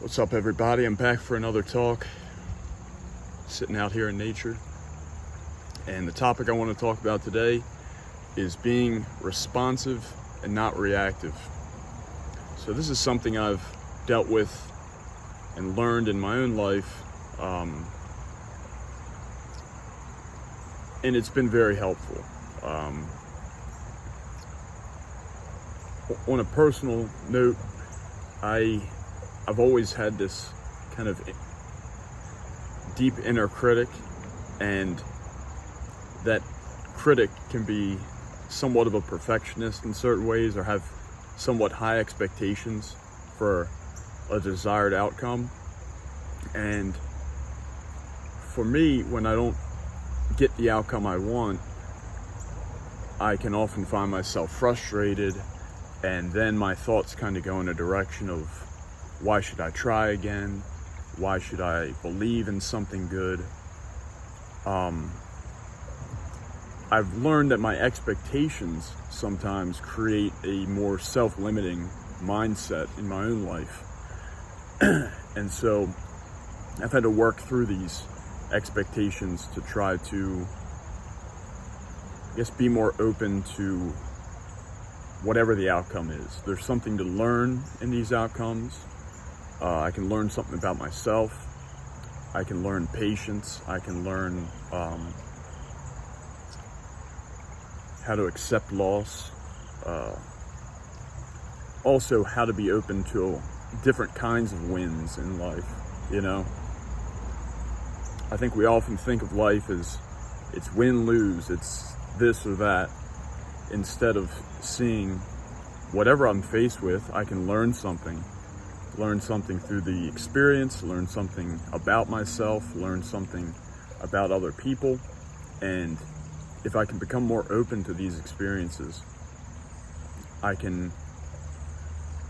What's up, everybody? I'm back for another talk, sitting out here in nature. And the topic I want to talk about today is being responsive and not reactive. So this is something I've dealt with and learned in my own life, and it's been very helpful. On a personal note, I've always had this kind of deep inner critic, and that critic can be somewhat of a perfectionist in certain ways, or have somewhat high expectations for a desired outcome. And for me, when I don't get the outcome I want, I can often find myself frustrated, and then my thoughts kind of go in a direction of, why should I try again? Why should I believe in something good? I've learned that my expectations sometimes create a more self-limiting mindset in my own life. And so I've had to work through these expectations to try to, be more open to whatever the outcome is. There's something to learn in these outcomes. I can learn something about myself. I can learn patience. I can learn how to accept loss. Also, how to be open to different kinds of wins in life, I think we often think of life as it's win-lose, it's this or that, instead of seeing whatever I'm faced with, I can learn something through the experience, learn something about myself, learn something about other people. And if I can become more open to these experiences, I can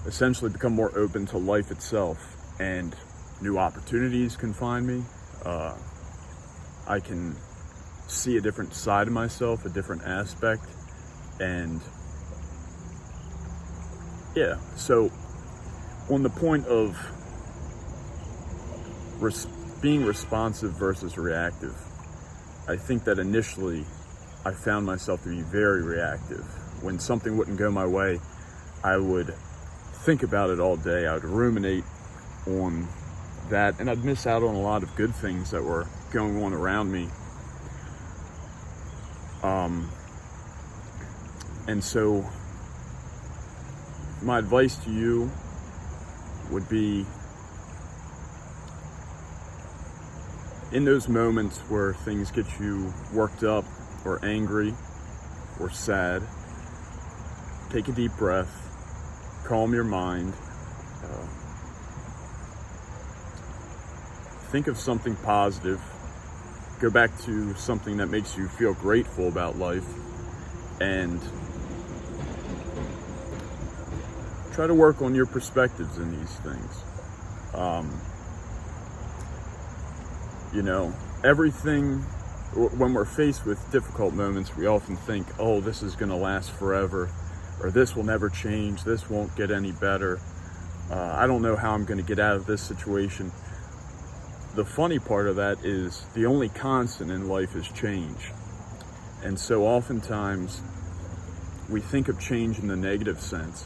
essentially become more open to life itself, and new opportunities can find me. I can see a different side of myself, a different aspect. And so on the point of being responsive versus reactive, I think that initially I found myself to be very reactive. When something wouldn't go my way, I would think about it all day. I would ruminate on that, and I'd miss out on a lot of good things that were going on around me. And so my advice to you would be, in those moments where things get you worked up or angry or sad, take a deep breath, calm your mind, think of something positive, go back to something that makes you feel grateful about life, and try to work on your perspectives in these things. Everything, when we're faced with difficult moments, we often think, oh, this is going to last forever, or this will never change, this won't get any better. I don't know how I'm going to get out of this situation. The funny part of that is the only constant in life is change. And so oftentimes we think of change in the negative sense,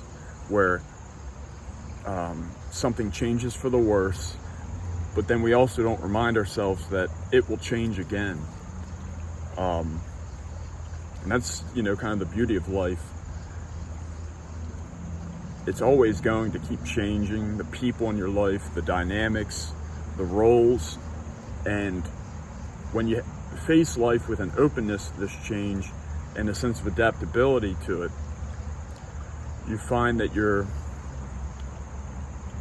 where something changes for the worse, but then we also don't remind ourselves that it will change again. And that's, kind of the beauty of life. It's always going to keep changing, the people in your life, the dynamics, the roles. And when you face life with an openness to this change and a sense of adaptability to it, you find that you're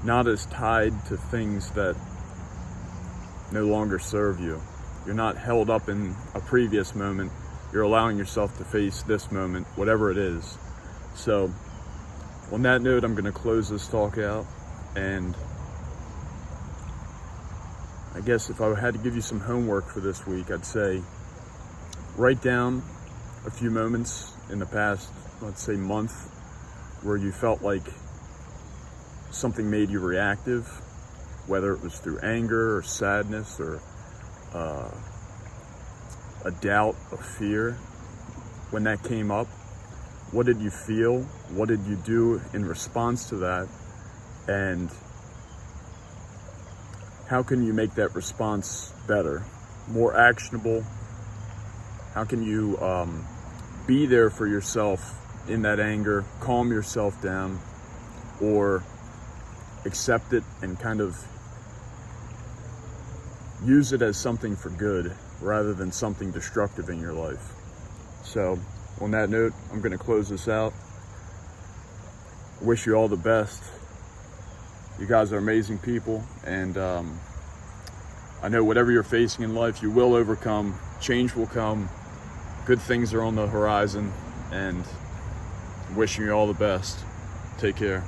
not as tied to things that no longer serve you. You're not held up in a previous moment. You're allowing yourself to face this moment, whatever it is. So on that note, I'm going to close this talk out. And I guess if I had to give you some homework for this week, I'd say write down a few moments in the past, let's say, month, where you felt like something made you reactive, whether it was through anger or sadness or a doubt, a fear. When that came up, what did you feel? What did you do in response to that? And how can you make that response better, more actionable? How can you be there for yourself in that anger, calm yourself down, or accept it and kind of use it as something for good rather than something destructive in your life? So on that note, I'm going to close this out. Wish you all the best. You guys are amazing people, and I know whatever you're facing in life, you will overcome. Change will come. Good things are on the horizon, and wishing you all the best. Take care.